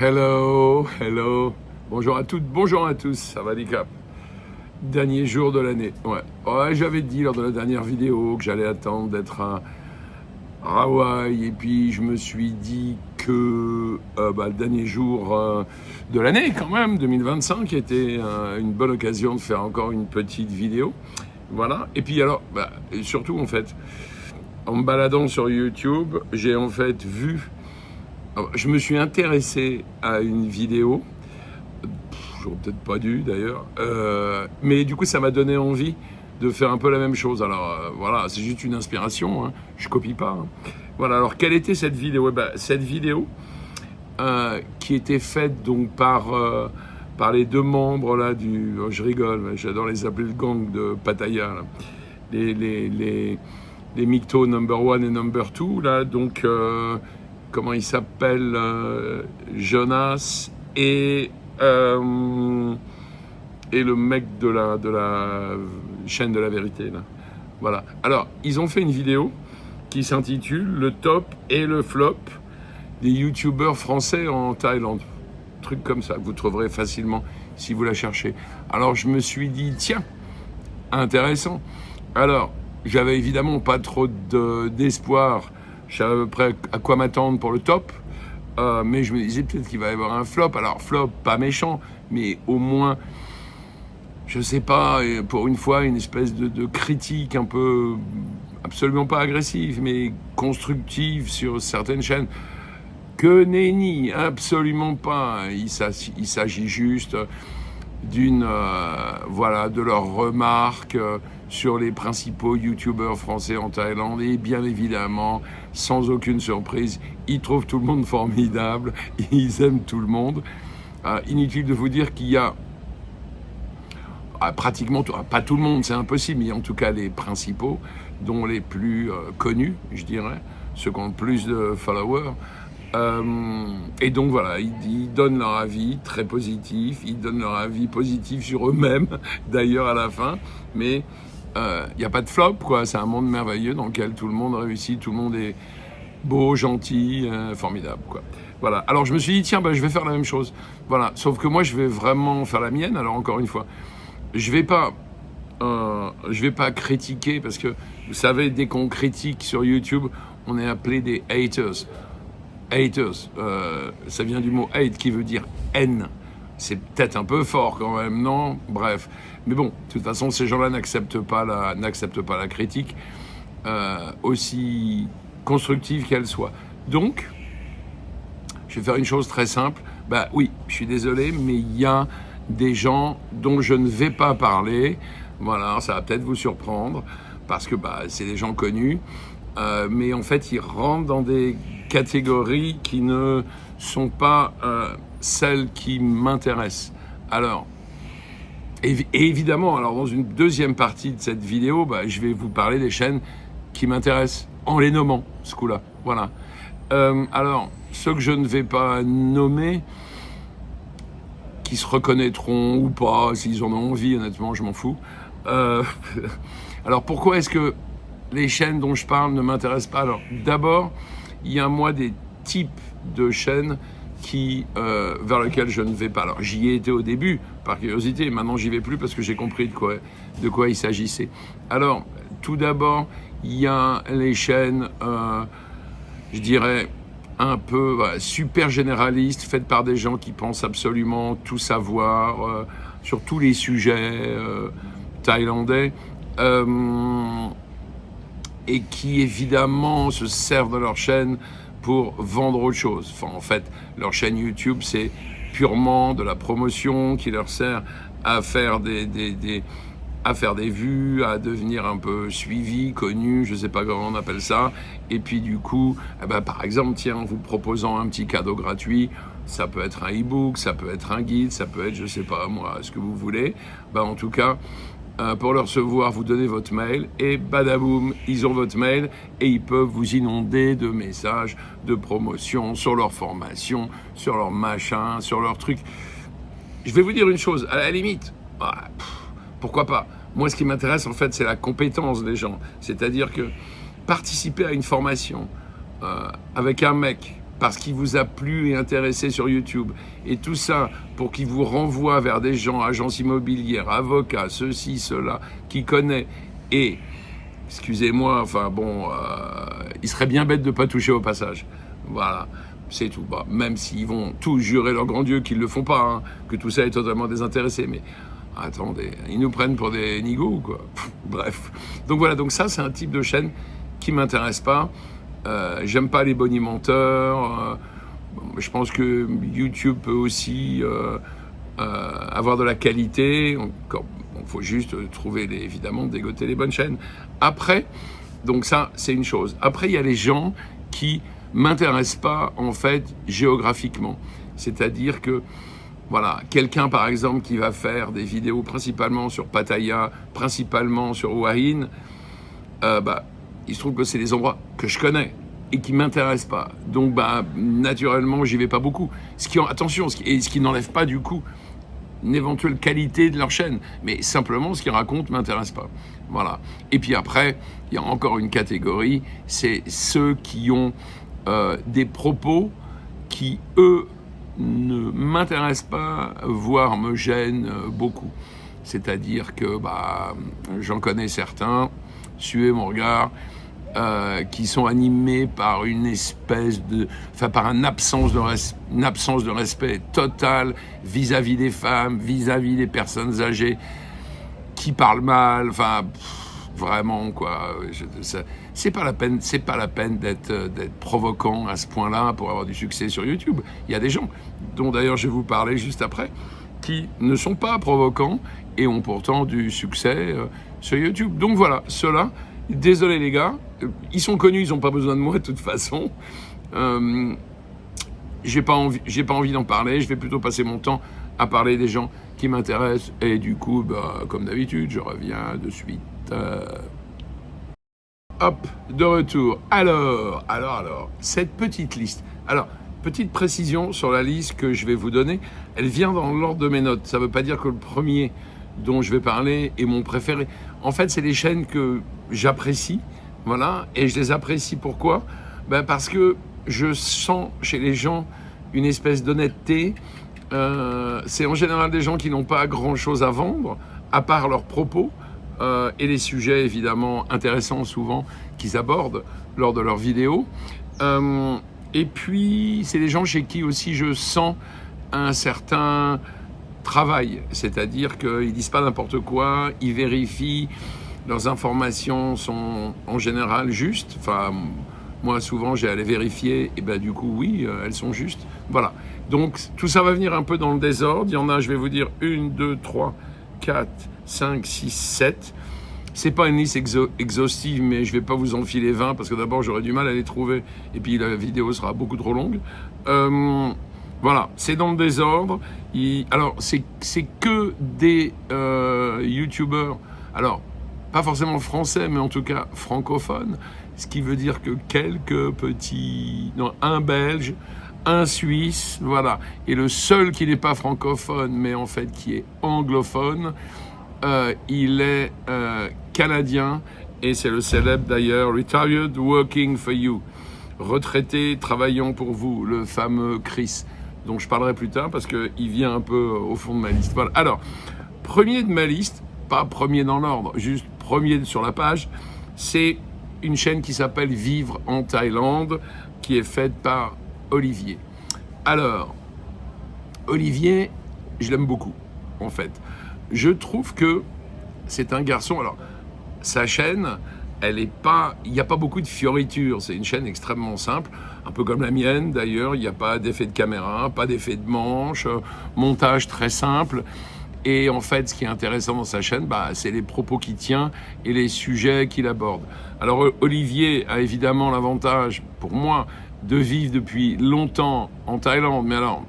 Hello, hello. Bonjour à toutes, bonjour à tous, ça va les caps. Dernier jour de l'année, ouais. J'avais dit lors de la dernière vidéo que j'allais attendre d'être à Hawaï, et puis je me suis dit que le dernier jour de l'année quand même, 2025, était une bonne occasion de faire encore une petite vidéo. Voilà, et puis alors, et surtout en fait, en me baladant sur YouTube, j'ai en fait vu... Je me suis intéressé à une vidéo, j'aurais peut-être pas dû d'ailleurs, mais du coup ça m'a donné envie de faire un peu la même chose. Alors voilà, c'est juste une inspiration, hein, je copie pas. Hein. Voilà, alors quelle était cette vidéo? Cette vidéo qui était faite donc par les deux membres là du... je rigole, j'adore les appeler le gang de Pattaya, là. Les Mikto number 1 et number 2 là, donc... comment il s'appelle, Jonas et le mec de la chaîne de la vérité là. Voilà. Alors ils ont fait une vidéo qui s'intitule le top et le flop des youtubeurs français en Thaïlande. Truc comme ça, vous trouverez facilement si vous la cherchez. Alors je me suis dit tiens, intéressant. Alors j'avais évidemment pas trop d'espoir. Je savais à peu près à quoi m'attendre pour le top, mais je me disais peut-être qu'il va y avoir un flop. Alors flop, pas méchant, mais au moins, je sais pas, pour une fois, une espèce de critique un peu, absolument pas agressive, mais constructive sur certaines chaînes. Que nenni, absolument pas. Il s'agit juste d'une, de leurs remarques sur les principaux youtubeurs français en Thaïlande, et bien évidemment, sans aucune surprise, ils trouvent tout le monde formidable, ils aiment tout le monde. Inutile de vous dire qu'il y a pratiquement, pas tout le monde, c'est impossible, mais en tout cas les principaux, dont les plus connus, je dirais, ceux qui ont le plus de followers. Et donc voilà, ils donnent leur avis très positif, ils donnent leur avis positif sur eux-mêmes, d'ailleurs à la fin, mais il n'y a pas de flop, quoi. C'est un monde merveilleux dans lequel tout le monde réussit, tout le monde est beau, gentil, formidable, quoi. Voilà, alors je me suis dit, tiens, je vais faire la même chose. Voilà, sauf que moi, je vais vraiment faire la mienne. Alors encore une fois, je vais pas critiquer, parce que, vous savez, dès qu'on critique sur YouTube, on est appelé des haters. Haters, ça vient du mot hate qui veut dire haine. C'est peut-être un peu fort quand même, non? Bref. Mais bon, de toute façon, ces gens-là n'acceptent pas la critique, aussi constructive qu'elle soit. Donc, je vais faire une chose très simple. Oui, je suis désolé, mais il y a des gens dont je ne vais pas parler. Voilà, ça va peut-être vous surprendre, parce que c'est des gens connus. Mais en fait, ils rentrent dans des catégories qui ne sont pas celles qui m'intéressent. Alors, et évidemment, alors dans une deuxième partie de cette vidéo, je vais vous parler des chaînes qui m'intéressent, en les nommant, ce coup-là. Voilà. Alors, ceux que je ne vais pas nommer, qui se reconnaîtront ou pas, s'ils en ont envie, honnêtement, je m'en fous. Alors, pourquoi est-ce que les chaînes dont je parle ne m'intéressent pas? Alors, d'abord, il y a moi des types de chaînes vers lesquelles je ne vais pas. Alors, j'y ai été au début, par curiosité, maintenant j'y vais plus parce que j'ai compris de quoi il s'agissait. Alors, tout d'abord, il y a les chaînes, je dirais, un peu super généralistes, faites par des gens qui pensent absolument tout savoir sur tous les sujets thaïlandais. Et qui évidemment se servent de leur chaîne pour vendre autre chose. Enfin, en fait, leur chaîne YouTube, c'est purement de la promotion qui leur sert à faire des vues, à devenir un peu suivi, connu, je sais pas comment on appelle ça. Et puis du coup, par exemple, tiens, en vous proposant un petit cadeau gratuit, ça peut être un e-book, ça peut être un guide, ça peut être, je sais pas moi, ce que vous voulez. En tout cas, pour le recevoir, vous donnez votre mail et badaboum, ils ont votre mail et ils peuvent vous inonder de messages, de promotion sur leur formation, sur leur machin, sur leur truc. Je vais vous dire une chose, à la limite, pourquoi pas? Moi, ce qui m'intéresse, en fait, c'est la compétence des gens. C'est-à-dire que participer à une formation avec un mec parce qu'il vous a plu et intéressé sur YouTube. Et tout ça pour qu'il vous renvoie vers des gens, agences immobilières, avocats, ceci, cela, qui connaît. Et, excusez-moi, enfin bon, il serait bien bête de ne pas toucher au passage. Voilà, c'est tout. Bah, même s'ils vont tous jurer leur grand Dieu qu'ils ne le font pas, hein, que tout ça est totalement désintéressé. Mais attendez, ils nous prennent pour des nigauds ou quoi? Bref. Donc voilà, donc ça c'est un type de chaîne qui ne m'intéresse pas. J'aime pas les bonimenteurs. Je pense que YouTube peut aussi avoir de la qualité. Il faut juste trouver, évidemment, dégoter les bonnes chaînes. Après, donc ça, c'est une chose. Après, il y a les gens qui m'intéressent pas, en fait, géographiquement. C'est-à-dire que, voilà, quelqu'un, par exemple, qui va faire des vidéos principalement sur Pattaya, principalement sur Hua Hin, il se trouve que c'est des endroits que je connais et qui ne m'intéressent pas. Donc, naturellement, j'y vais pas beaucoup. Ce qui n'enlève pas, du coup, une éventuelle qualité de leur chaîne. Mais simplement, ce qu'ils racontent ne m'intéresse pas. Voilà. Et puis après, il y a encore une catégorie, c'est ceux qui ont des propos qui, eux, ne m'intéressent pas, voire me gênent beaucoup. C'est-à-dire que j'en connais certains, suivez mon regard, qui sont animés par une absence de respect total vis-à-vis des femmes, vis-à-vis des personnes âgées, qui parlent mal, vraiment quoi. C'est pas la peine d'être provoquant à ce point-là pour avoir du succès sur YouTube. Il y a des gens, dont d'ailleurs je vais vous parler juste après, qui ne sont pas provocants et ont pourtant du succès sur YouTube. Donc voilà, ceux-là, désolé les gars, ils sont connus, ils n'ont pas besoin de moi de toute façon. J'ai pas envie d'en parler, je vais plutôt passer mon temps à parler des gens qui m'intéressent. Et du coup, comme d'habitude, je reviens de suite. Hop, de retour. Alors, cette petite liste. Alors, petite précision sur la liste que je vais vous donner, elle vient dans l'ordre de mes notes. Ça ne veut pas dire que le premier dont je vais parler est mon préféré. En fait, c'est des chaînes que j'apprécie, voilà, et je les apprécie pourquoi ? Parce que je sens chez les gens une espèce d'honnêteté. C'est en général des gens qui n'ont pas grand-chose à vendre, à part leurs propos, et les sujets évidemment intéressants souvent qu'ils abordent lors de leurs vidéos. Et puis, c'est des gens chez qui aussi je sens un certain travail, c'est-à-dire qu'ils disent pas n'importe quoi, ils vérifient, leurs informations sont en général justes. Moi souvent j'ai à les vérifier et du coup oui, elles sont justes. Voilà, donc tout ça va venir un peu dans le désordre. Il y en a, je vais vous dire, 1, 2, 3, 4, 5, 6, 7. C'est pas une liste exhaustive, mais je vais pas vous enfiler 20 parce que d'abord j'aurais du mal à les trouver et puis la vidéo sera beaucoup trop longue. Voilà, c'est dans le désordre. Alors, c'est que des youtubeurs, alors, pas forcément français, mais en tout cas francophones, ce qui veut dire que un Belge, un Suisse, voilà. Et le seul qui n'est pas francophone, mais en fait qui est anglophone, il est canadien, et c'est le célèbre d'ailleurs « Retired Working for You », retraité travaillant pour vous, le fameux Chris, dont je parlerai plus tard parce qu'il vient un peu au fond de ma liste. Voilà. Alors, premier de ma liste, pas premier dans l'ordre, juste premier sur la page, c'est une chaîne qui s'appelle Vivre en Thaïlande, qui est faite par Olivier. Alors, Olivier, je l'aime beaucoup, en fait. Je trouve que c'est un garçon, alors, sa chaîne, il n'y a pas beaucoup de fioritures, c'est une chaîne extrêmement simple, un peu comme la mienne d'ailleurs, il n'y a pas d'effet de caméra, pas d'effet de manche, montage très simple. Et en fait, ce qui est intéressant dans sa chaîne, c'est les propos qu'il tient et les sujets qu'il aborde. Alors Olivier a évidemment l'avantage, pour moi, de vivre depuis longtemps en Thaïlande, mais alors,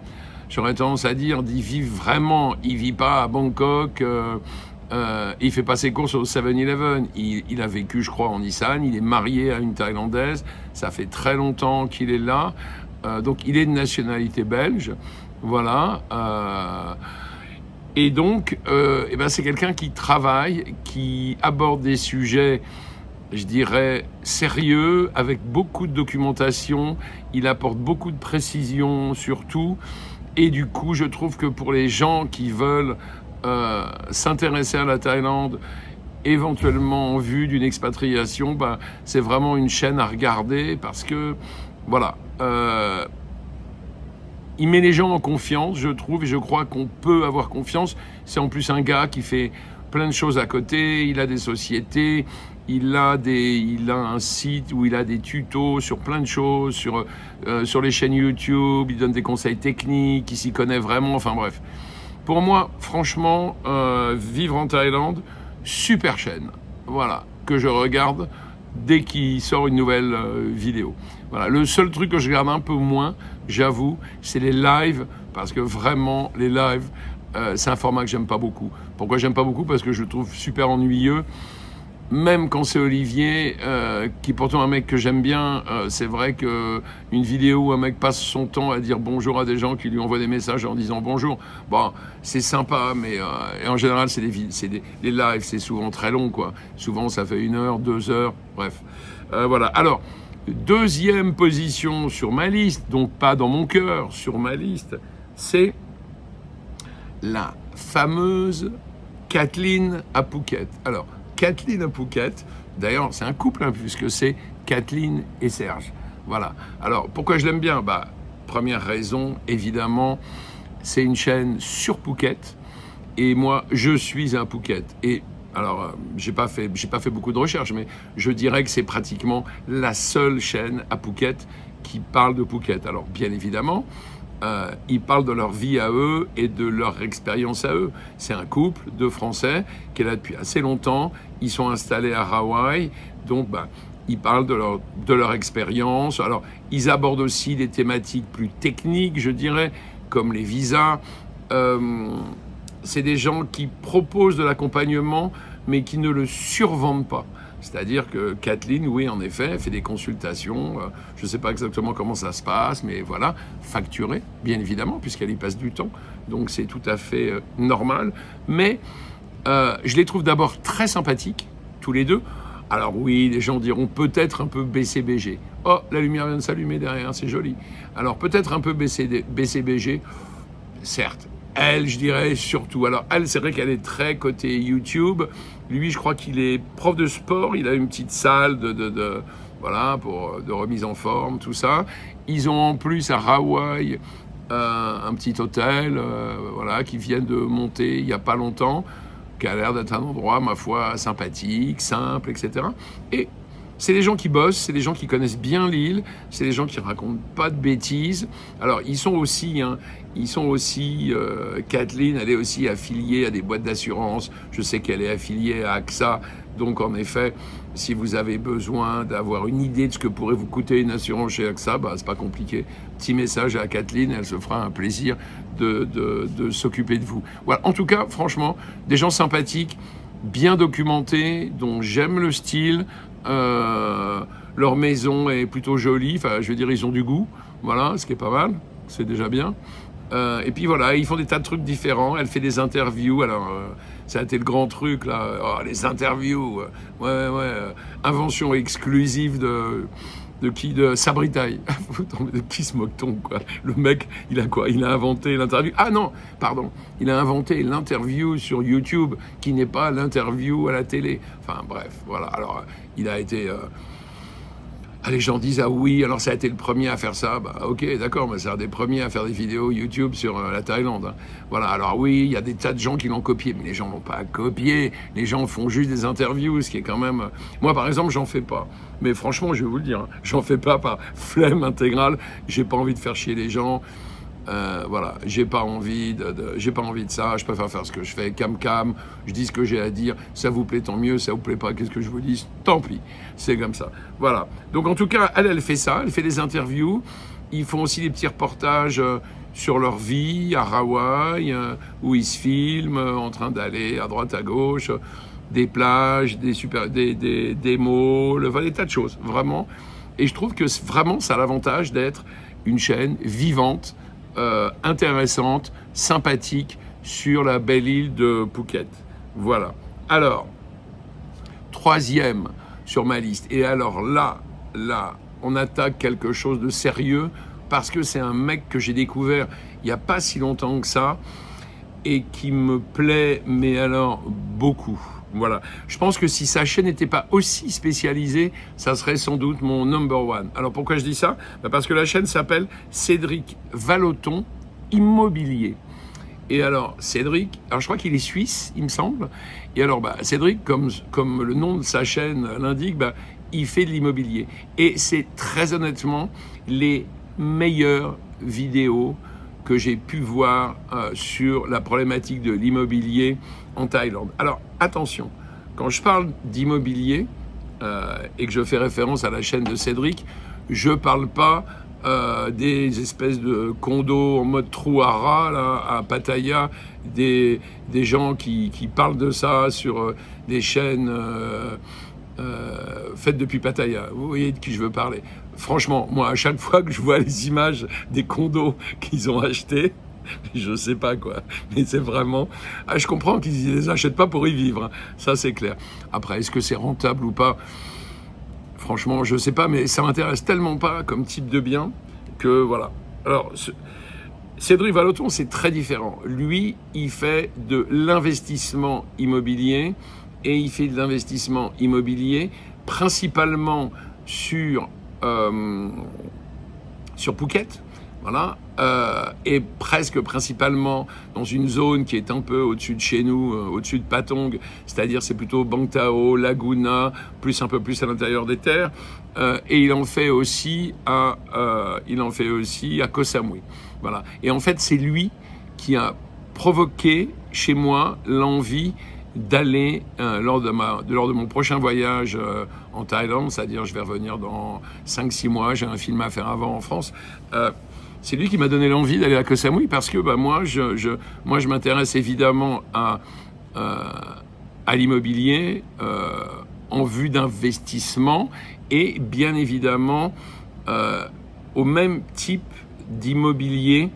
j'aurais tendance à dire d'y vivre vraiment, il ne vit pas à Bangkok, il fait pas ses courses au 7-Eleven. Il a vécu, je crois, en Nissan. Il est marié à une Thaïlandaise. Ça fait très longtemps qu'il est là. Donc, il est de nationalité belge. Voilà. Et donc, c'est quelqu'un qui travaille, qui aborde des sujets je dirais, sérieux, avec beaucoup de documentation. Il apporte beaucoup de précision sur tout. Et du coup, je trouve que pour les gens qui veulent s'intéresser à la Thaïlande, éventuellement en vue d'une expatriation, bah, c'est vraiment une chaîne à regarder parce que, voilà, il met les gens en confiance, je trouve, et je crois qu'on peut avoir confiance. C'est en plus un gars qui fait plein de choses à côté, il a des sociétés, il a un site où il a des tutos sur plein de choses, sur les chaînes YouTube, il donne des conseils techniques, il s'y connaît vraiment, enfin bref. Pour moi, franchement, vivre en Thaïlande, super chaîne, voilà, que je regarde dès qu'il sort une nouvelle vidéo. Voilà. Le seul truc que je regarde un peu moins, j'avoue, c'est les lives, parce que vraiment, les lives, c'est un format que j'aime pas beaucoup. Pourquoi j'aime pas beaucoup? Parce que je le trouve super ennuyeux. Même quand c'est Olivier, qui est pourtant un mec que j'aime bien, c'est vrai qu'une vidéo où un mec passe son temps à dire bonjour à des gens qui lui envoient des messages en disant bonjour, bon, c'est sympa, mais et en général, les lives, c'est souvent très long, quoi. Souvent, ça fait 1 heure, 2 heures, bref. Voilà. Alors, deuxième position sur ma liste, donc pas dans mon cœur, sur ma liste, c'est la fameuse Kathleen à Phuket. Alors, Kathleen à Phuket, d'ailleurs, c'est un couple, hein, puisque c'est Kathleen et Serge. Voilà. Alors, pourquoi je l'aime bien? Bah, première raison, évidemment, c'est une chaîne sur Phuket, et moi, je suis à Phuket. Et alors, j'ai pas fait beaucoup de recherches, mais je dirais que c'est pratiquement la seule chaîne à Phuket qui parle de Phuket. Alors, bien évidemment, ils parlent de leur vie à eux et de leur expérience à eux. C'est un couple de Français qui est là depuis assez longtemps. Ils sont installés à Hawaï, donc ils parlent de leur expérience. Alors, ils abordent aussi des thématiques plus techniques, je dirais, comme les visas. C'est des gens qui proposent de l'accompagnement, mais qui ne le survendent pas. C'est-à-dire que Kathleen, oui, en effet, elle fait des consultations. Je ne sais pas exactement comment ça se passe, mais voilà, facturée, bien évidemment, puisqu'elle y passe du temps. Donc c'est tout à fait normal. Mais je les trouve d'abord très sympathiques, tous les deux. Alors oui, les gens diront peut-être un peu BCBG. Oh, la lumière vient de s'allumer derrière, c'est joli. Alors peut-être un peu BCBG, certes. Elle, je dirais surtout. Alors, elle, c'est vrai qu'elle est très côté YouTube. Lui, je crois qu'il est prof de sport. Il a une petite salle voilà, de remise en forme, tout ça. Ils ont en plus à Hawaï un petit hôtel, voilà, qui viennent de monter il n'y a pas longtemps, qui a l'air d'être un endroit, ma foi, sympathique, simple, etc. Et c'est des gens qui bossent, c'est des gens qui connaissent bien l'île, c'est des gens qui racontent pas de bêtises. Alors, ils sont aussi, Kathleen, elle est aussi affiliée à des boîtes d'assurance. Je sais qu'elle est affiliée à AXA. Donc, en effet, si vous avez besoin d'avoir une idée de ce que pourrait vous coûter une assurance chez AXA, c'est pas compliqué. Petit message à Kathleen, elle se fera un plaisir de s'occuper de vous. Voilà. En tout cas, franchement, des gens sympathiques, bien documentés, dont j'aime le style. Leur maison est plutôt jolie, enfin je veux dire ils ont du goût, voilà, ce qui est pas mal, c'est déjà bien. Et puis voilà, ils font des tas de trucs différents. Elle fait des interviews, alors ça a été le grand truc là, les interviews, invention exclusive de qui? De Sabritaille. De qui se moque-t-on, quoi? Le mec, il a quoi? Il a inventé l'interview. Ah non, pardon. Il a inventé l'interview sur YouTube, qui n'est pas l'interview à la télé. Enfin, bref, voilà. Alors, il a été... les gens disent, ah oui, alors ça a été le premier à faire ça. Ok, d'accord, mais c'est un des premiers à faire des vidéos YouTube sur la Thaïlande. Hein. Voilà, alors oui, il y a des tas de gens qui l'ont copié, mais les gens n'ont pas copié. Les gens font juste des interviews, ce qui est quand même... Moi, par exemple, j'en fais pas. Mais franchement, je vais vous le dire, hein, j'en fais pas par flemme intégrale. J'ai pas envie de faire chier les gens. Voilà, j'ai pas envie de ça. Je préfère faire ce que je fais, cam. Je dis ce que j'ai à dire. Ça vous plaît, tant mieux. Ça vous plaît pas, qu'est-ce que je vous dis? Tant pis. C'est comme ça. Voilà. Donc en tout cas, elle fait ça. Elle fait des interviews. Ils font aussi des petits reportages sur leur vie à Hawaï, où ils se filment en train d'aller à droite, à gauche, des plages, des malls, enfin, des tas de choses, vraiment. Et je trouve que vraiment, ça a l'avantage d'être une chaîne vivante, intéressante, sympathique sur la belle île de Phuket. Voilà. Alors, troisième sur ma liste. Et alors là, on attaque quelque chose de sérieux parce que c'est un mec que j'ai découvert il n'y a pas si longtemps que ça et qui me plaît, mais alors beaucoup. Voilà. Je pense que si sa chaîne n'était pas aussi spécialisée, ça serait sans doute mon number one. Alors pourquoi je dis ça? Parce que la chaîne s'appelle Cédric Vallotton Immobilier. Et alors, Cédric, alors je crois qu'il est suisse, il me semble. Et alors, Cédric, comme le nom de sa chaîne l'indique, il fait de l'immobilier. Et c'est très honnêtement les meilleures vidéos que j'ai pu voir sur la problématique de l'immobilier en Thaïlande. Alors, attention, quand je parle d'immobilier et que je fais référence à la chaîne de Cédric, je ne parle pas des espèces de condos en mode trou à rats là, à Pattaya, des gens qui parlent de ça sur des chaînes faites depuis Pattaya. Vous voyez de qui je veux parler. Franchement, moi, à chaque fois que je vois les images des condos qu'ils ont achetés, je sais pas quoi, mais c'est vraiment... Ah, je comprends qu'ils ne les achètent pas pour y vivre, hein. Ça c'est clair. Après, est-ce que c'est rentable ou pas? Franchement, je sais pas, mais ça m'intéresse tellement pas comme type de bien que voilà. Alors, Cédric Vallotton, c'est très différent. Lui, il fait de l'investissement immobilier et il fait de l'investissement immobilier principalement sur Phuket, voilà, et presque principalement dans une zone qui est un peu au-dessus de chez nous, au-dessus de Patong, c'est-à-dire c'est plutôt Bang Tao, Laguna, un peu plus à l'intérieur des terres, et il en fait aussi à Koh Samui, voilà. Et en fait, c'est lui qui a provoqué chez moi l'envie d'aller lors de mon prochain voyage en Thaïlande, c'est-à-dire je vais revenir dans 5-6 mois, j'ai un film à faire avant en France. C'est lui qui m'a donné l'envie d'aller à Koh Samui parce que moi je m'intéresse évidemment à l'immobilier en vue d'investissement et bien évidemment au même type d'immobilier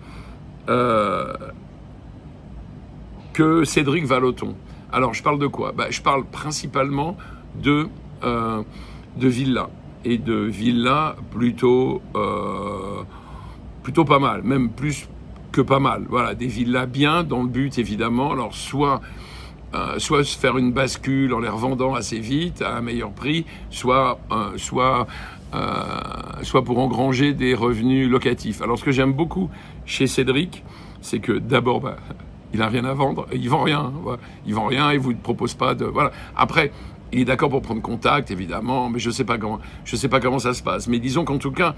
que Cédric Vallotton. Alors, je parle de quoi? Je parle principalement de villas. Et de villas plutôt pas mal, même plus que pas mal. Voilà, des villas bien, dans le but, évidemment, alors soit se faire une bascule en les revendant assez vite, à un meilleur prix, soit pour engranger des revenus locatifs. Alors, ce que j'aime beaucoup chez Cédric, c'est que d'abord, il n'a rien à vendre, il vend rien. Voilà. Il vend rien, il vous propose pas de... Voilà. Après, il est d'accord pour prendre contact, évidemment, mais je sais pas comment ça se passe. Mais disons qu'en tout cas,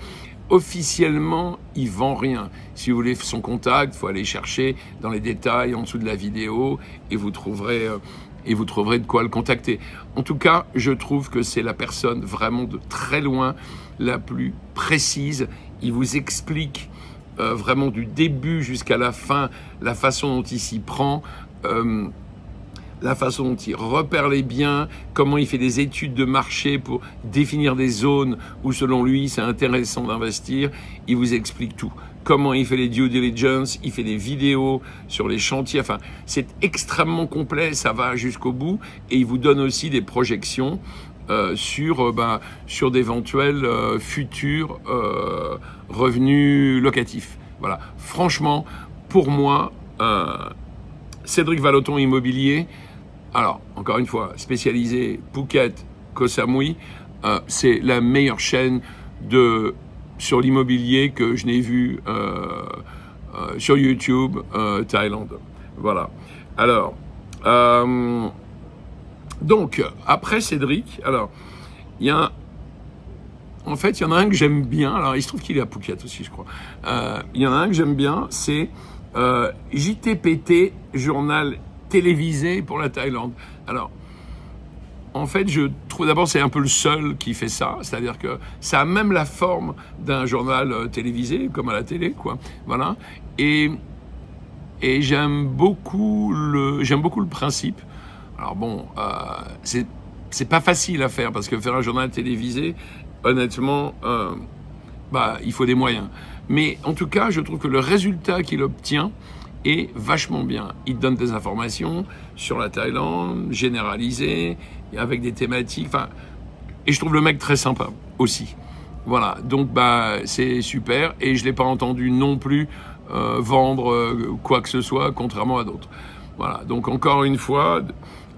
officiellement, il vend rien. Si vous voulez son contact, il faut aller chercher dans les détails en dessous de la vidéo et vous trouverez de quoi le contacter. En tout cas, je trouve que c'est la personne vraiment de très loin la plus précise. Il vous explique vraiment du début jusqu'à la fin, la façon dont il s'y prend, la façon dont il repère les biens, comment il fait des études de marché pour définir des zones où selon lui c'est intéressant d'investir. Il vous explique tout. Comment il fait les due diligence, il fait des vidéos sur les chantiers, enfin c'est extrêmement complet, ça va jusqu'au bout et il vous donne aussi des projections sur d'éventuels futurs revenus locatifs. Voilà. Franchement, pour moi, Cédric Vallotton Immobilier, alors, encore une fois, spécialisé Phuket, Koh Samui, c'est la meilleure chaîne sur l'immobilier que je n'ai vue sur YouTube, Thaïlande. Voilà. Alors, donc, après Cédric, alors, il y en a un que j'aime bien. Alors, il se trouve qu'il est à Phuket aussi, je crois. Il y en a un que j'aime bien, c'est JTPT, journal télévisé pour la Thaïlande. Alors, en fait, je trouve d'abord c'est un peu le seul qui fait ça, c'est-à-dire que ça a même la forme d'un journal télévisé, comme à la télé, quoi. Voilà. Et j'aime beaucoup le principe. Alors bon, c'est pas facile à faire parce que faire un journal télévisé, honnêtement, il faut des moyens. Mais en tout cas, je trouve que le résultat qu'il obtient est vachement bien. Il donne des informations sur la Thaïlande, généralisées, avec des thématiques. Enfin, Et je trouve le mec très sympa aussi. Voilà, donc bah c'est super, et je l'ai pas entendu non plus vendre quoi que ce soit, contrairement à d'autres. Voilà, donc encore une fois,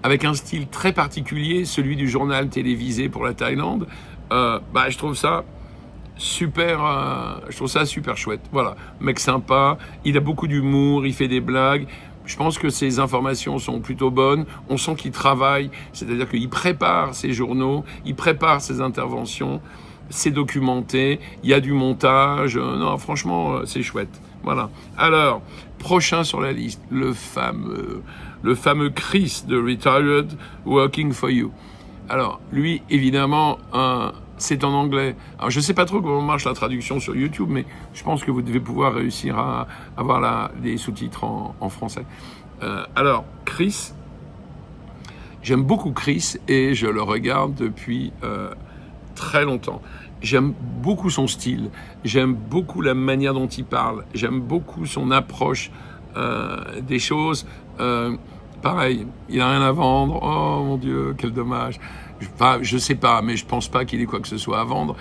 avec un style très particulier, celui du journal télévisé pour la Thaïlande, bah je trouve ça super chouette. Voilà, mec sympa, il a beaucoup d'humour, il fait des blagues. Je pense que ses informations sont plutôt bonnes. On sent qu'il travaille, c'est-à-dire qu'il prépare ses journaux, il prépare ses interventions, c'est documenté, il y a du montage. Non, franchement, c'est chouette. Voilà. Alors, prochain sur la liste, le fameux Chris de Retired Working for You. Alors, lui, évidemment, c'est en anglais. Alors, je ne sais pas trop comment marche la traduction sur YouTube, mais je pense que vous devez pouvoir réussir à avoir les sous-titres en français. Alors, Chris, j'aime beaucoup Chris et je le regarde depuis très longtemps. J'aime beaucoup son style, j'aime beaucoup la manière dont il parle, j'aime beaucoup son approche des choses. Pareil, il n'a rien à vendre. Oh mon Dieu, quel dommage. Je sais pas, mais je pense pas qu'il ait quoi que ce soit à vendre.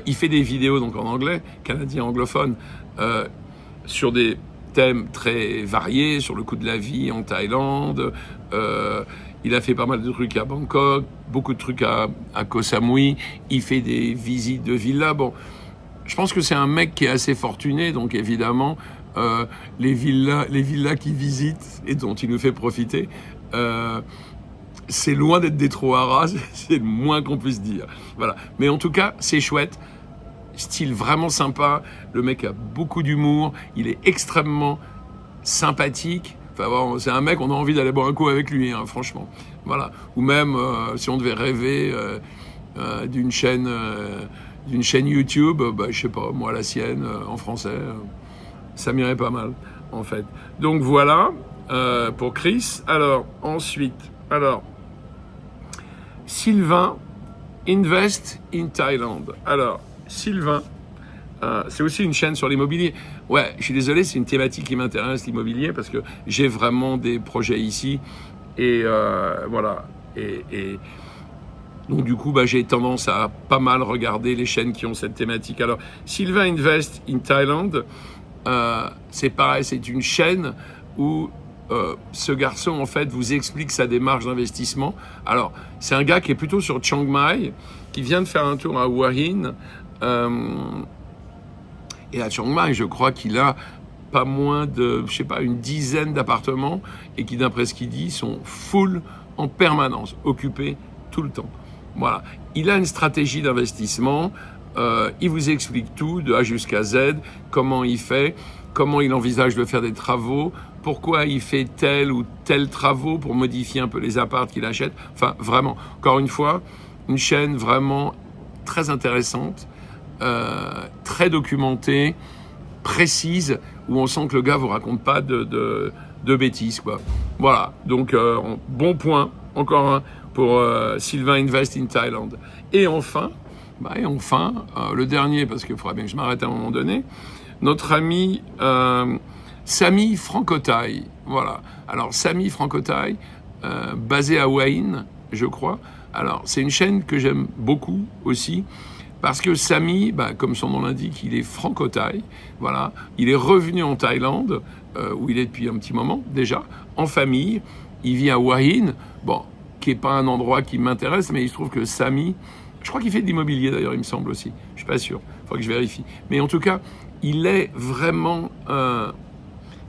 Il fait des vidéos donc en anglais, canadien anglophone, sur des thèmes très variés, sur le coût de la vie en Thaïlande. Il a fait pas mal de trucs à Bangkok, beaucoup de trucs à Koh Samui. Il fait des visites de villas. Bon, je pense que c'est un mec qui est assez fortuné, donc évidemment, les villas qu'il visite et dont il nous fait profiter, c'est loin d'être des trous à ras, c'est le moins qu'on puisse dire. Voilà. Mais en tout cas, c'est chouette. Style vraiment sympa. Le mec a beaucoup d'humour. Il est extrêmement sympathique. Enfin bon, c'est un mec, on a envie d'aller boire un coup avec lui, hein, franchement. Voilà. Ou même, si on devait rêver d'une chaîne YouTube, bah, je sais pas, moi, la sienne, en français, ça m'irait pas mal, en fait. Donc voilà, pour Chris. Alors, ensuite, Sylvain, Invest in Thailand. Alors, Sylvain, c'est aussi une chaîne sur l'immobilier. Ouais, je suis désolé, c'est une thématique qui m'intéresse, l'immobilier, parce que j'ai vraiment des projets ici. Et voilà. Et donc du coup, bah, j'ai tendance à pas mal regarder les chaînes qui ont cette thématique. Alors, Sylvain Invest in Thailand, c'est pareil, c'est une chaîne où ce garçon, en fait, vous explique sa démarche d'investissement. Alors, c'est un gars qui est plutôt sur Chiang Mai, qui vient de faire un tour à Hua Hin. Et à Chiang Mai, je crois qu'il a pas moins de, je sais pas, une dizaine d'appartements et qui, d'après ce qu'il dit, sont full en permanence, occupés tout le temps. Voilà. Il a une stratégie d'investissement. Il vous explique tout, de A jusqu'à Z, comment il fait, comment il envisage de faire des travaux, pourquoi il fait tel ou tel travaux pour modifier un peu les apparts qu'il achète. Enfin, vraiment, encore une fois, une chaîne vraiment très intéressante, très documentée, précise, où on sent que le gars vous raconte pas de bêtises, quoi. Voilà, donc bon point, encore un, pour Sylvain Invest in Thailand. Et enfin, le dernier, parce qu'il faudra bien que je m'arrête à un moment donné, notre ami Sami Francotaille. Voilà. Alors, Sami Francotaille, basé à Hua Hin, je crois. Alors, c'est une chaîne que j'aime beaucoup aussi, parce que Sami, comme son nom l'indique, il est franco-thaï. Voilà. Il est revenu en Thaïlande, où il est depuis un petit moment déjà, en famille. Il vit à Hua Hin, bon, qui n'est pas un endroit qui m'intéresse, mais il se trouve que Sami, je crois qu'il fait de l'immobilier d'ailleurs, il me semble aussi. Je ne suis pas sûr, il faudra que je vérifie. Mais en tout cas, il est vraiment...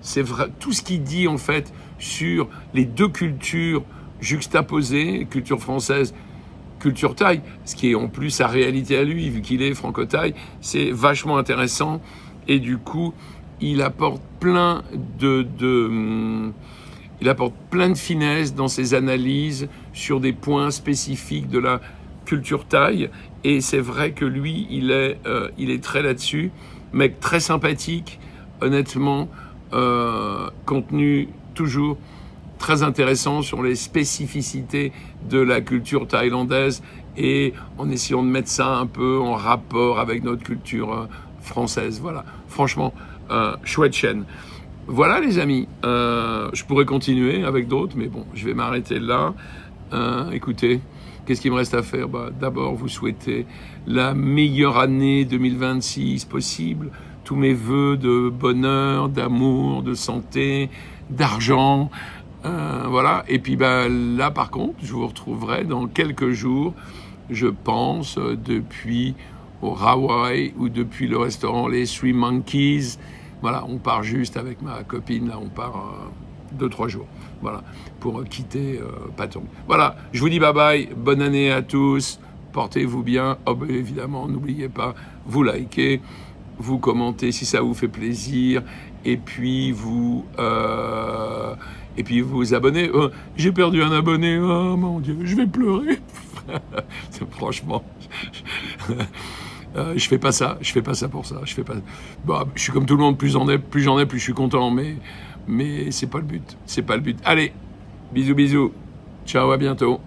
c'est vrai, tout ce qu'il dit en fait sur les deux cultures juxtaposées, culture française, culture thaï, ce qui est en plus sa réalité à lui, vu qu'il est franco-thaï, c'est vachement intéressant. Et du coup, il apporte plein il apporte plein de finesse dans ses analyses sur des points spécifiques de la culture thaï. Et c'est vrai que lui, il est très là-dessus. Mec très sympathique, honnêtement, contenu toujours très intéressant sur les spécificités de la culture thaïlandaise et en essayant de mettre ça un peu en rapport avec notre culture française. Voilà, franchement, chouette chaîne. Voilà les amis, je pourrais continuer avec d'autres, mais bon, je vais m'arrêter là. Écoutez, Qu'est-ce qu'il me reste à faire? D'abord, vous souhaiter la meilleure année 2026 possible. Tous mes vœux de bonheur, d'amour, de santé, d'argent. Voilà. Et puis là, par contre, je vous retrouverai dans quelques jours, je pense, depuis au Hawaï ou depuis le restaurant Les Three Monkeys. Voilà, on part juste avec ma copine, là, on part 2-3 jours. Voilà, pour quitter Patong. Voilà, je vous dis bye bye, bonne année à tous, portez-vous bien. Évidemment, n'oubliez pas, vous likez, vous commentez si ça vous fait plaisir, et puis vous abonnez. J'ai perdu un abonné, oh mon Dieu, je vais pleurer. Franchement, je fais pas ça pour ça. Je suis comme tout le monde, plus j'en ai, plus je suis content, mais c'est pas le but. Allez, bisous, ciao, à bientôt.